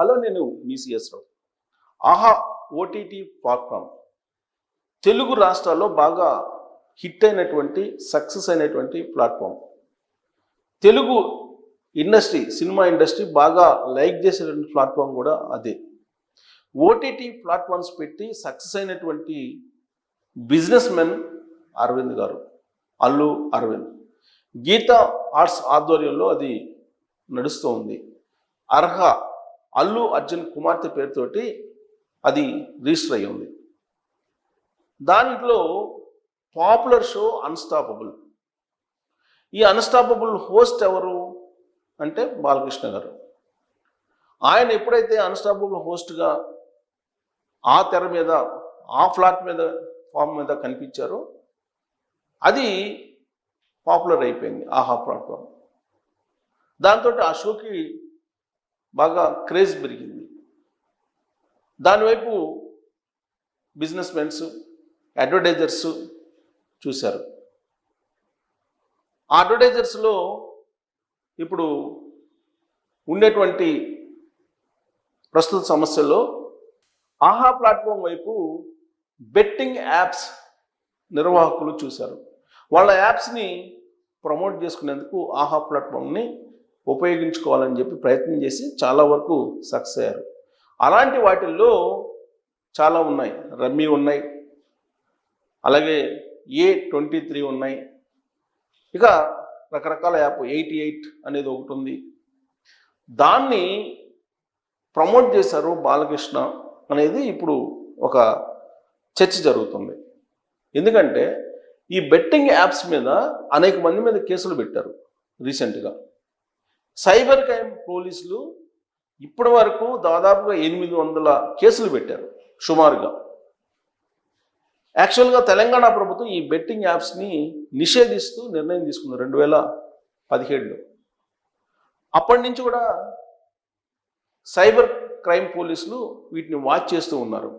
Hello, నేను మీ CS రావు. ఆహా OTT platform Telugu రాష్ట్రాల్లో బాగా హిట్ అయినటువంటి సక్సెస్ అయినటువంటి platform. Telugu industry, cinema industry బాగా లైక్ చేసేటువంటి ప్లాట్ఫామ్ కూడా అదే. ఓటీటీ ప్లాట్ఫామ్స్ పెట్టి సక్సెస్ అయినటువంటి బిజినెస్ మెన్ అరవింద్ గారు, అల్లు అరవింద్. గీతా ఆర్ట్స్ ఆధ్వర్యంలో అది నడుస్తూ ఉంది. అర్హ అల్లు అర్జున్ కుమార్తె పేరుతోటి అది రిజిస్టర్ అయ్యి ఉంది. దాంట్లో పాపులర్ షో అన్స్టాపబుల్. ఈ అన్స్టాపబుల్ హోస్ట్ ఎవరు అంటే బాలకృష్ణ గారు. ఆయన ఎప్పుడైతే అన్స్టాపబుల్ హోస్ట్గా ఆ తెర మీద, ఆ ప్లాట్ఫామ్ మీద కనిపించారో అది పాపులర్ అయిపోయింది, ఆహా ప్లాట్ఫామ్. దాంతో ఆ షోకి బాగా క్రేజ్ పెరిగింది. దానివైపు బిజినెస్ మెన్స్, అడ్వర్టైజర్స్ చూశారు. ఆ అడ్వర్టైజర్స్లో ఇప్పుడు ఉండేటువంటి ప్రస్తుత సమస్యల్లో ఆహా ప్లాట్ఫామ్ వైపు బెట్టింగ్ యాప్స్ నిర్వాహకులు చూశారు. వాళ్ళ యాప్స్ని ప్రమోట్ చేసుకునేందుకు ఆహా ప్లాట్ఫామ్ని ఉపయోగించుకోవాలని చెప్పి ప్రయత్నం చేసి చాలా వరకు సక్సెస్ అయ్యారు. అలాంటి వాటిల్లో చాలా ఉన్నాయి. రమ్మీ ఉన్నాయి, అలాగే A23 ఉన్నాయి, ఇక రకరకాల యాప్ 88 అనేది ఒకటి ఉంది. దాన్ని ప్రమోట్ చేశారు బాలకృష్ణ అనేది ఇప్పుడు ఒక చర్చ జరుగుతుంది. ఎందుకంటే ఈ బెట్టింగ్ యాప్స్ మీద అనేక మంది మీద కేసులు పెట్టారు రీసెంట్గా. సైబర్ క్రైమ్ పోలీసులు ఇప్పటి వరకు దాదాపుగా 800 కేసులు పెట్టారు సుమారుగా. యాక్చువల్గా తెలంగాణ ప్రభుత్వం ఈ బెట్టింగ్ యాప్స్ని నిషేధిస్తూ నిర్ణయం తీసుకుంది 2017లో. అప్పటి నుంచి కూడా సైబర్ క్రైమ్ పోలీసులు వీటిని వాచ్ చేస్తూ ఉన్నారు.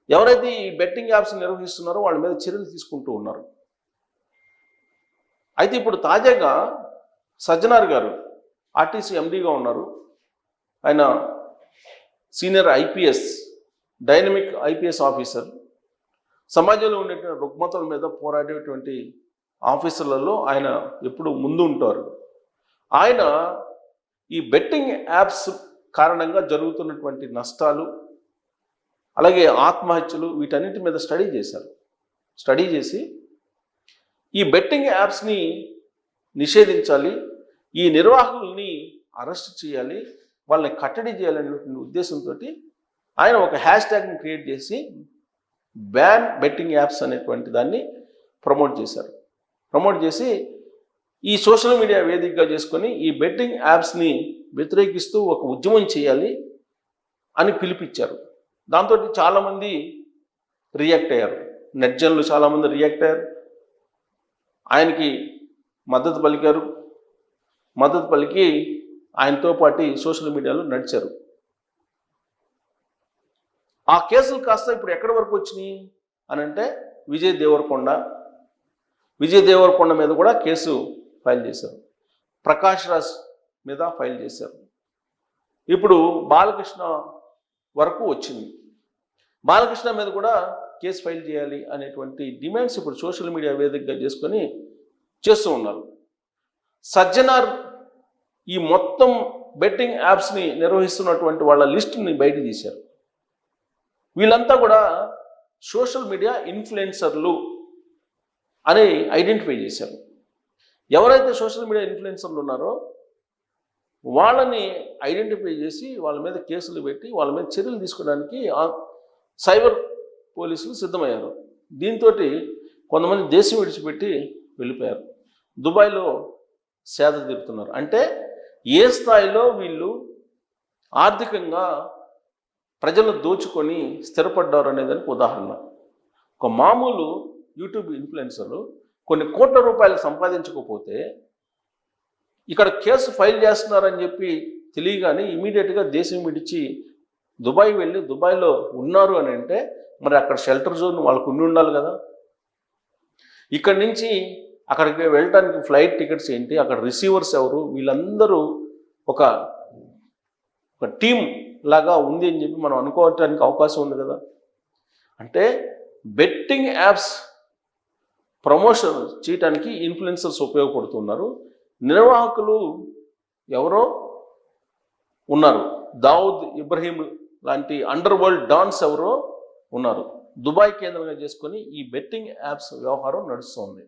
ఎవరైతే ఈ బెట్టింగ్ యాప్స్ నిర్వహిస్తున్నారో వాళ్ళ మీద చర్యలు తీసుకుంటూ ఉన్నారు. అయితే ఇప్పుడు తాజాగా సజ్జనార్ గారు ఆర్టీసీ ఎండీగా ఉన్నారు. ఆయన senior IPS, dynamic IPS officer. సమాజంలో ఉండేటువంటి రుగ్మతల మీద పోరాడేటువంటి ఆఫీసర్లలో ఆయన ఎప్పుడు ముందు ఉంటారు. ఆయన ఈ బెట్టింగ్ యాప్స్ కారణంగా జరుగుతున్నటువంటి నష్టాలు, అలాగే ఆత్మహత్యలు, వీటన్నిటి మీద స్టడీ చేశారు. స్టడీ చేసి ఈ బెట్టింగ్ యాప్స్ని నిషేధించాలి, ఈ నిర్వాహకుల్ని అరెస్ట్ చేయాలి, వాళ్ళని కట్టడి చేయాలనేటువంటి ఉద్దేశంతో ఆయన ఒక హ్యాష్ట్యాగ్ని క్రియేట్ చేసి బ్యాన్ బెట్టింగ్ యాప్స్ అనేటువంటి దాన్ని ప్రమోట్ చేశారు. ప్రమోట్ చేసి ఈ సోషల్ మీడియా వేదికగా చేసుకొని ఈ బెట్టింగ్ యాప్స్ని వ్యతిరేకిస్తూ ఒక ఉద్యమం చేయాలి అని పిలిపించారు. దాంతో చాలామంది రియాక్ట్ అయ్యారు. నెట్జన్లు చాలామంది రియాక్ట్ అయ్యారు, ఆయనకి మద్దతు పలికారు. మద్దతు పలికి ఆయనతో పాటు సోషల్ మీడియాలో నడిచారు. ఆ కేసులు కాస్త ఇప్పుడు ఎక్కడి వరకు వచ్చినాయి అని అంటే విజయ్ దేవరకొండ మీద కూడా కేసు ఫైల్ చేశారు. ప్రకాష్ రాజ్ మీద ఫైల్ చేశారు. ఇప్పుడు బాలకృష్ణ వరకు వచ్చింది. బాలకృష్ణ మీద కూడా కేసు ఫైల్ చేయాలి అనేటువంటి డిమాండ్స్ ఇప్పుడు సోషల్ మీడియా వేదికగా చేసుకొని చేస్తూ ఉన్నారు. సజ్జనార్ ఈ మొత్తం బెట్టింగ్ యాప్స్ని నిర్వహిస్తున్నటువంటి వాళ్ళ లిస్టుని బయట తీశారు. వీళ్ళంతా కూడా సోషల్ మీడియా ఇన్ఫ్లుయెన్సర్లు అని ఐడెంటిఫై చేశారు. ఎవరైతే సోషల్ మీడియా ఇన్ఫ్లుయెన్సర్లు ఉన్నారో వాళ్ళని ఐడెంటిఫై చేసి వాళ్ళ మీద కేసులు పెట్టి వాళ్ళ మీద చర్యలు తీసుకోవడానికి సైబర్ పోలీసులు సిద్ధమయ్యారు. దీంతో కొంతమంది దేశం విడిచిపెట్టి వెళ్ళిపోయారు. దుబాయ్లో సేద తీరుతున్నారు. అంటే ఏ స్థాయిలో వీళ్ళు ఆర్థికంగా ప్రజలను దోచుకొని స్థిరపడ్డారు అనేదానికి ఉదాహరణ. ఒక మామూలు యూట్యూబ్ ఇన్ఫ్లుయెన్సర్లు కొన్ని కోట్ల రూపాయలు సంపాదించకపోతే ఇక్కడ కేసు ఫైల్ చేస్తున్నారని చెప్పి తెలియగానే ఇమీడియట్గా దేశం విడిచి దుబాయ్ వెళ్ళి దుబాయ్లో ఉన్నారు అని అంటే మరి అక్కడ షెల్టర్ జోన్ వాళ్ళకు ఉండాలి కదా. ఇక్కడి నుంచి అక్కడికి వెళ్ళటానికి ఫ్లైట్ టికెట్స్ ఏంటి, అక్కడ రిసీవర్స్ ఎవరు, వీళ్ళందరూ ఒక ఒక టీం లాగా ఉంది అని చెప్పి మనం అనుకోవటానికి అవకాశం ఉంది కదా. అంటే బెట్టింగ్ యాప్స్ ప్రమోషన్ చేయడానికి ఇన్ఫ్లుయెన్సర్స్ ఉపయోగపడుతున్నారు. నిర్వాహకులు ఎవరో ఉన్నారు, దావుద్ ఇబ్రహీం లాంటి అండర్ వరల్డ్ డాన్స్ ఎవరో ఉన్నారు. దుబాయ్ కేంద్రంగా చేసుకొని ఈ బెట్టింగ్ యాప్స్ వ్యవహారం నడుస్తుంది.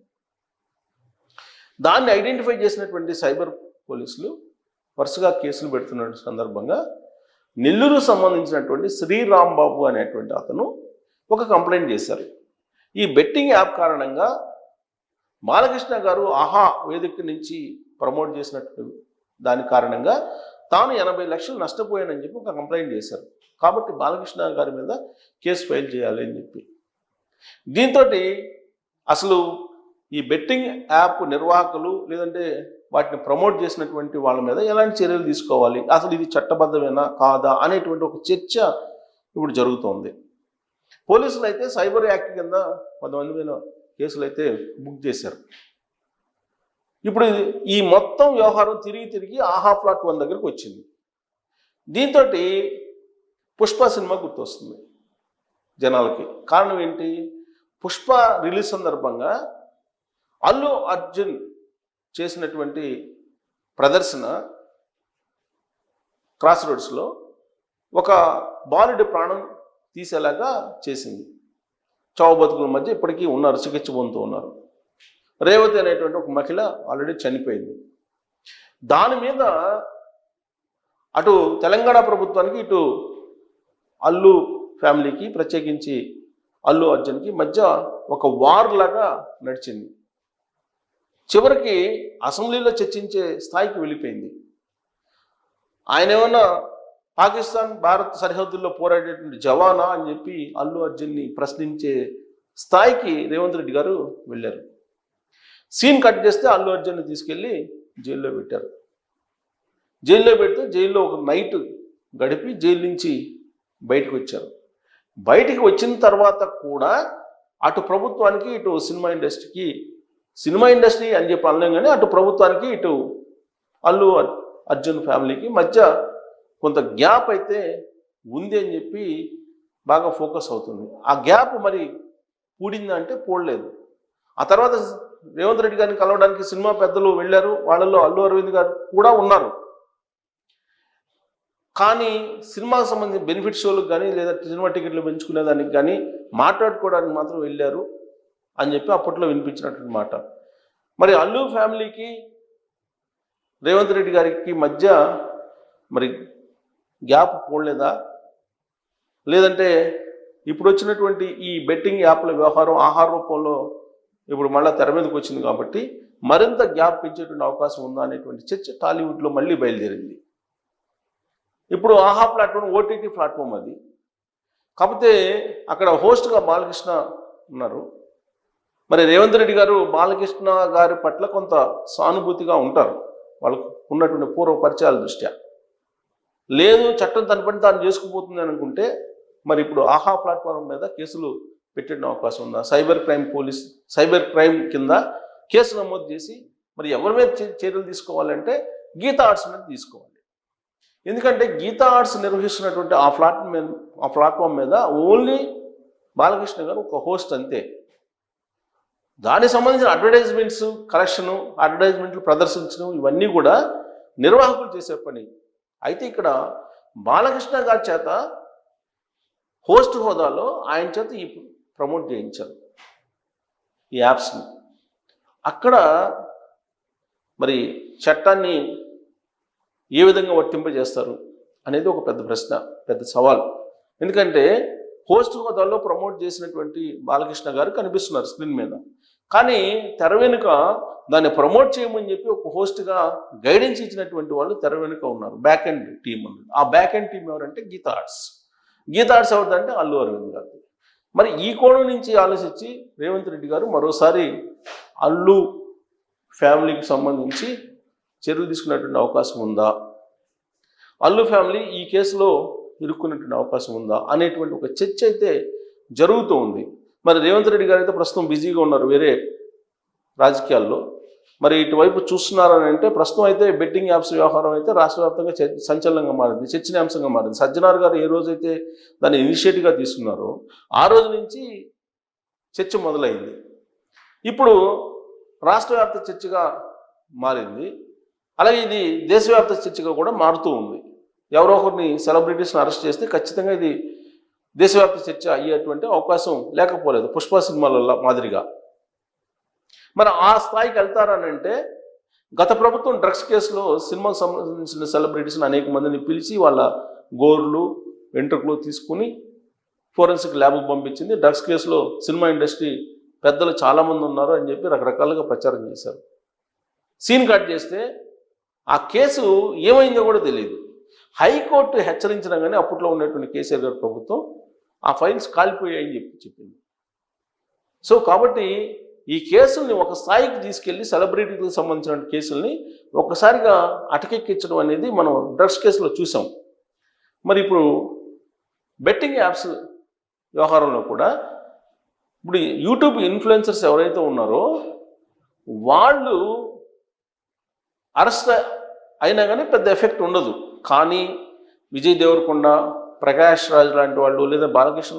దాన్ని ఐడెంటిఫై చేసినటువంటి సైబర్ పోలీసులు వరుసగా కేసులు పెడుతున్న సందర్భంగా నెల్లూరు సంబంధించినటువంటి శ్రీరాంబాబు అనేటువంటి అతను ఒక కంప్లైంట్ చేశారు. ఈ బెట్టింగ్ యాప్ కారణంగా బాలకృష్ణ గారు ఆహా వేదిక నుంచి ప్రమోట్ చేసినట్టు దాని కారణంగా తాను 80 లక్షలు నష్టపోయానని చెప్పి ఒక కంప్లైంట్ చేశారు. కాబట్టి బాలకృష్ణ గారి మీద కేసు ఫైల్ చేయాలి అని చెప్పి, దీంతో అసలు ఈ బెట్టింగ్ యాప్ నిర్వాహకులు లేదంటే వాటిని ప్రమోట్ చేసినటువంటి వాళ్ళ మీద ఎలాంటి చర్యలు తీసుకోవాలి, అసలు ఇది చట్టబద్ధమేనా కాదా అనేటువంటి ఒక చర్చ ఇప్పుడు జరుగుతోంది. పోలీసులు అయితే సైబర్ యాక్ట్ కింద 10 మీద కేసులు అయితే బుక్ చేశారు. ఇప్పుడు ఈ మొత్తం వ్యవహారం తిరిగి ఆహా ప్లాట్ 1 దగ్గరికి వచ్చింది. దీంతో పుష్ప సినిమా గుర్తొస్తుంది జనాలకి. కారణం ఏంటి? పుష్ప రిలీజ్ సందర్భంగా అల్లు అర్జున్ చేసినటువంటి ప్రదర్శన క్రాస్ రోడ్స్లో ఒక బాలుడి ప్రాణం తీసేలాగా చేసింది. చావు బతుకుల మధ్య ఇప్పటికీ ఉన్నారు, చికిత్స పొందుతూ ఉన్నారు. రేవతి అనేటువంటి ఒక మహిళ ఆల్రెడీ చనిపోయింది. దాని మీద అటు తెలంగాణ ప్రభుత్వానికి ఇటు అల్లు ఫ్యామిలీకి ప్రత్యేకించి అల్లు అర్జున్కి మధ్య ఒక వార్ లాగా నడిచింది. చివరికి అసెంబ్లీలో చర్చించే స్థాయికి వెళ్ళిపోయింది. ఆయన ఏమన్నా పాకిస్తాన్ భారత్ సరిహద్దుల్లో పోరాడేటువంటి జవానా అని చెప్పి అల్లు అర్జున్ని ప్రశ్నించే స్థాయికి రేవంత్ రెడ్డి గారు వెళ్ళారు. సీన్ కట్ చేస్తే అల్లు అర్జున్ని తీసుకెళ్ళి జైల్లో పెట్టారు. జైల్లో పెడితే జైల్లో ఒక నైట్ గడిపి జైలు నుంచి బయటకు వచ్చారు. బయటికి వచ్చిన తర్వాత కూడా అటు ప్రభుత్వానికి ఇటు సినిమా ఇండస్ట్రీ అని చెప్పి అనలేం, కానీ అటు ప్రభుత్వానికి ఇటు అల్లు అర్జున్ ఫ్యామిలీకి మధ్య కొంత గ్యాప్ అయితే ఉంది అని చెప్పి బాగా ఫోకస్ అవుతుంది. ఆ గ్యాప్ మరి పూడిందా అంటే పోడలేదు. ఆ తర్వాత రేవంత్ రెడ్డి గారిని కలవడానికి సినిమా పెద్దలు వెళ్ళారు. వాళ్ళల్లో అల్లు అరవింద్ గారు కూడా ఉన్నారు. కానీ సినిమాకి సంబంధించిన బెనిఫిట్ షోలకు కానీ లేదా సినిమా టికెట్లు పెంచుకునేదానికి కానీ మాట్లాడుకోవడానికి మాత్రం వెళ్ళారు అని చెప్పి అప్పట్లో వినిపించినటువంటి మాట. మరి అల్లు ఫ్యామిలీకి రేవంత్ రెడ్డి గారికి మధ్య మరి గ్యాప్ పోడలేదా? లేదంటే ఇప్పుడు వచ్చినటువంటి ఈ బెట్టింగ్ యాప్ల వ్యవహారం ఆహార రూపంలో ఇప్పుడు మళ్ళీ తెర మీదకి వచ్చింది కాబట్టి మరింత గ్యాప్ పెంచేటువంటి అవకాశం ఉందా అనేటువంటి చర్చ టాలీవుడ్లో మళ్ళీ బయలుదేరింది. ఇప్పుడు ఆహా ప్లాట్ఫామ్ ఓటీటీ ప్లాట్ఫామ్ అది. కాకపోతే అక్కడ హోస్ట్గా బాలకృష్ణ ఉన్నారు. మరి రేవంత్ రెడ్డి గారు బాలకృష్ణ గారి పట్ల కొంత సానుభూతిగా ఉంటారు, వాళ్ళకు ఉన్నటువంటి పూర్వ పరిచయాల దృష్ట్యా. లేదు చట్టం తన పని తాను చేసుకుపోతుంది అని అనుకుంటే మరి ఇప్పుడు ఆహా ప్లాట్ఫామ్ మీద కేసులు పెట్టిన అవకాశం ఉందా? సైబర్ క్రైమ్ కింద కేసు నమోదు చేసి మరి ఎవరి మీద చర్యలు తీసుకోవాలంటే గీతా ఆర్ట్స్ మీద తీసుకోవాలి. ఎందుకంటే గీతా ఆర్ట్స్ నిర్వహిస్తున్నటువంటి ఆ ప్లాట్ఫామ్ మీద ఓన్లీ బాలకృష్ణ గారు ఒక హోస్ట్ అంతే. దానికి సంబంధించిన అడ్వర్టైజ్మెంట్స్ కలెక్షను, అడ్వర్టైజ్మెంట్లు ప్రదర్శించడం ఇవన్నీ కూడా నిర్వాహకులు చేసే పని. అయితే ఇక్కడ బాలకృష్ణ గారి చేత హోస్ట్ హోదాలో ఆయన చేత ఈ ప్రమోట్ చేయించారు ఈ యాప్స్ని. అక్కడ మరి చట్టాన్ని ఏ విధంగా వర్తింపజేస్తారు అనేది ఒక పెద్ద ప్రశ్న, పెద్ద సవాల్. ఎందుకంటే హోస్ట్ హోదాలో ప్రమోట్ చేసినటువంటి బాలకృష్ణ గారు కనిపిస్తున్నారు స్క్రీన్ మీద, కానీ తెర వెనుక దాన్ని ప్రమోట్ చేయమని చెప్పి ఒక హోస్ట్గా గైడెన్స్ ఇచ్చినటువంటి వాళ్ళు తెర వెనుక ఉన్నారు, బ్యాక్ ఎండ్ టీమ్ అన్నది. ఆ బ్యాక్ ఎండ్ టీం ఎవరంటే గీతా ఆర్ట్స్ ఎవరిదంటే అల్లు అరవింద్ గారు. మరి ఈ కోణం నుంచి ఆలోచించి రేవంత్ రెడ్డి గారు మరోసారి అల్లు ఫ్యామిలీకి సంబంధించి చర్యలు తీసుకున్నటువంటి అవకాశం ఉందా, అల్లు ఫ్యామిలీ ఈ కేసులో ఇరుక్కున్నటువంటి అవకాశం ఉందా అనేటువంటి ఒక చర్చ అయితే జరుగుతూ ఉంది. మరి రేవంత్ రెడ్డి గారు అయితే ప్రస్తుతం బిజీగా ఉన్నారు వేరే రాజకీయాల్లో. మరి ఇటువైపు చూస్తున్నారని అంటే ప్రస్తుతం అయితే బెట్టింగ్ యాప్స్ వ్యవహారం అయితే రాష్ట్ర వ్యాప్తంగా సంచలనంగా మారింది, చర్చనీయాంశంగా మారింది. సజ్జనార్ గారు ఏ రోజైతే దాన్ని ఇనిషియేటివ్గా తీసుకున్నారో ఆ రోజు నుంచి చర్చ మొదలైంది. ఇప్పుడు రాష్ట్ర వ్యాప్త చర్చగా మారింది. అలాగే ఇది దేశవ్యాప్త చర్చగా కూడా మారుతూ ఉంది. ఎవరో ఒకరిని సెలబ్రిటీస్ని అరెస్ట్ చేస్తే ఖచ్చితంగా ఇది దేశవ్యాప్త చర్చ అయ్యేటువంటి అవకాశం లేకపోలేదు, పుష్ప సినిమాల మాదిరిగా. మరి ఆ స్థాయికి వెళ్తారనంటే గత ప్రభుత్వం డ్రగ్స్ కేసులో సినిమాకు సంబంధించిన సెలబ్రిటీస్ని అనేక మందిని పిలిచి వాళ్ళ గోర్లు వెంట్రుకలు తీసుకుని ఫోరెన్సిక్ ల్యాబ్కు పంపించింది. డ్రగ్స్ కేసులో సినిమా ఇండస్ట్రీ పెద్దలు చాలామంది ఉన్నారు అని చెప్పి రకరకాలుగా ప్రచారం చేశారు. సీన్ కట్ చేస్తే ఆ కేసు ఏమైందో కూడా తెలియదు. హైకోర్టు హెచ్చరించినా కానీ అప్పట్లో ఉన్నటువంటి కేసీఆర్ గారి ప్రభుత్వం ఆ ఫైల్స్ కాలిపోయాయని చెప్పింది. సో కాబట్టి ఈ కేసుల్ని ఒక స్థాయికి తీసుకెళ్లి సెలబ్రిటీలకు సంబంధించిన కేసుల్ని ఒక్కసారిగా అటకెక్కించడం అనేది మనం డ్రగ్స్ కేసులో చూసాం. మరి ఇప్పుడు బెట్టింగ్ యాప్స్ వ్యవహారంలో కూడా ఇప్పుడు యూట్యూబ్ ఇన్ఫ్లుయెన్సర్స్ ఎవరైతే ఉన్నారో వాళ్ళు అరెస్ట్ అయినా కానీ పెద్ద ఎఫెక్ట్ ఉండదు. కానీ విజయ్ దేవరకొండ, ప్రకాష్ రాజ్ లాంటి వాళ్ళు లేదా బాలకృష్ణ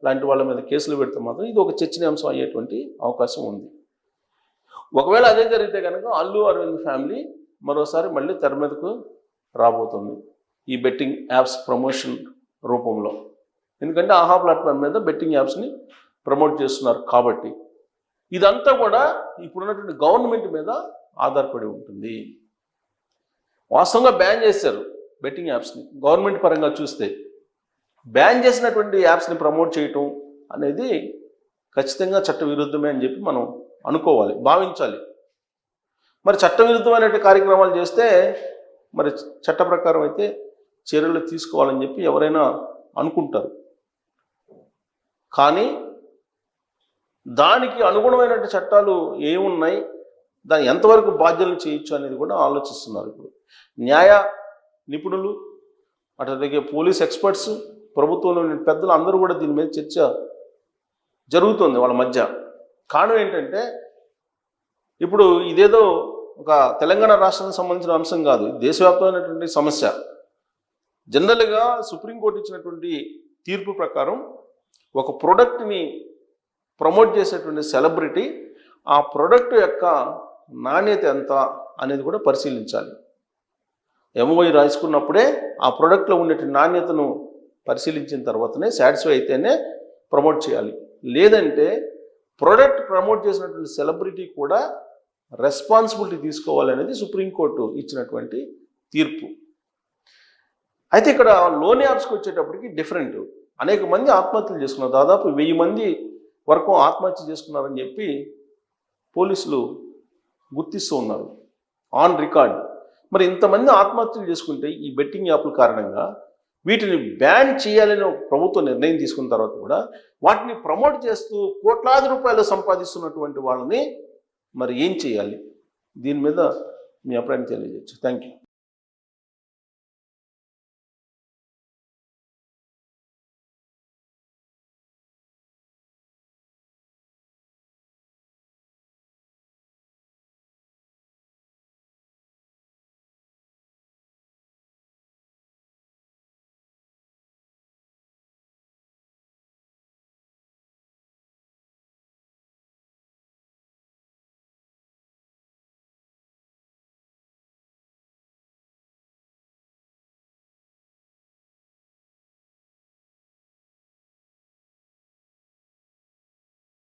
లాంటి వాళ్ళ మీద కేసులు పెడితే మాత్రం ఇది ఒక చర్చనీయాంశం అయ్యేటువంటి అవకాశం ఉంది. ఒకవేళ అదే జరిగితే కనుక అల్లు అరవింద్ ఫ్యామిలీ మరోసారి మళ్ళీ తెర మీదకు రాబోతుంది ఈ బెట్టింగ్ యాప్స్ ప్రమోషన్ రూపంలో. ఎందుకంటే ఆహా ప్లాట్ఫామ్ మీద బెట్టింగ్ యాప్స్ని ప్రమోట్ చేస్తున్నారు కాబట్టి. ఇదంతా కూడా ఇప్పుడున్నటువంటి గవర్నమెంట్ మీద ఆధారపడి ఉంటుంది. వాస్తవంగా బ్యాన్ చేశారు బెట్టింగ్ యాప్స్ని. గవర్నమెంట్ పరంగా చూస్తే బ్యాన్ చేసినటువంటి యాప్స్ని ప్రమోట్ చేయటం అనేది ఖచ్చితంగా చట్టవిరుద్ధమే అని చెప్పి మనం అనుకోవాలి, భావించాలి. మరి చట్టవిరుద్ధమైనటువంటి కార్యక్రమాలు చేస్తే మరి చట్ట ప్రకారం అయితే చర్యలు తీసుకోవాలని చెప్పి ఎవరైనా అనుకుంటారు. కానీ దానికి అనుగుణమైనటువంటి చట్టాలు ఏమున్నాయి, దాన్ని ఎంతవరకు బాధ్యతలు చేయొచ్చు అనేది కూడా ఆలోచిస్తున్నారు. ఇప్పుడు న్యాయ నిపుణులు, అట్లాగే పోలీస్ ఎక్స్పర్ట్స్, ప్రభుత్వంలోని పెద్దలు అందరూ కూడా దీని మీద చర్చ జరుగుతుంది వాళ్ళ మధ్య. కారణం ఏంటంటే ఇప్పుడు ఇదేదో ఒక తెలంగాణ రాష్ట్రానికి సంబంధించిన అంశం కాదు, దేశవ్యాప్తమైనటువంటి సమస్య. జనరల్గా సుప్రీంకోర్టు ఇచ్చినటువంటి తీర్పు ప్రకారం ఒక ప్రోడక్ట్ని ప్రమోట్ చేసేటువంటి సెలబ్రిటీ ఆ ప్రోడక్ట్ యొక్క నాణ్యత ఎంత అనేది కూడా పరిశీలించాలి. ఎంఓఐ రాసుకున్నప్పుడే ఆ ప్రోడక్ట్లో ఉండేటువంటి నాణ్యతను పరిశీలించిన తర్వాతనే సాటిస్ఫై అయితేనే ప్రమోట్ చేయాలి. లేదంటే ప్రోడక్ట్ ప్రమోట్ చేసినటువంటి సెలబ్రిటీ కూడా రెస్పాన్సిబిలిటీ తీసుకోవాలనేది సుప్రీంకోర్టు ఇచ్చినటువంటి తీర్పు. అయితే ఇక్కడ లోన్ యాప్స్కి వచ్చేటప్పటికి డిఫరెంట్. అనేక మంది ఆత్మహత్యలు చేసుకున్నారు, దాదాపు 1000 మంది వరకు ఆత్మహత్య చేసుకున్నారని చెప్పి పోలీసులు గుర్తిస్తూ ఉన్నారు ఆన్ రికార్డ్. మరి ఇంతమంది ఆత్మహత్యలు చేసుకుంటే ఈ బెట్టింగ్ యాప్ల కారణంగా వీటిని బ్యాన్ చేయాలని ప్రభుత్వం నిర్ణయం తీసుకున్న తర్వాత కూడా వాటిని ప్రమోట్ చేస్తూ కోట్లాది రూపాయలు సంపాదిస్తున్నటువంటి వాళ్ళని మరి ఏం చేయాలి? దీని మీద మీ అభిప్రాయం తెలియజేయచ్చు. Thank you.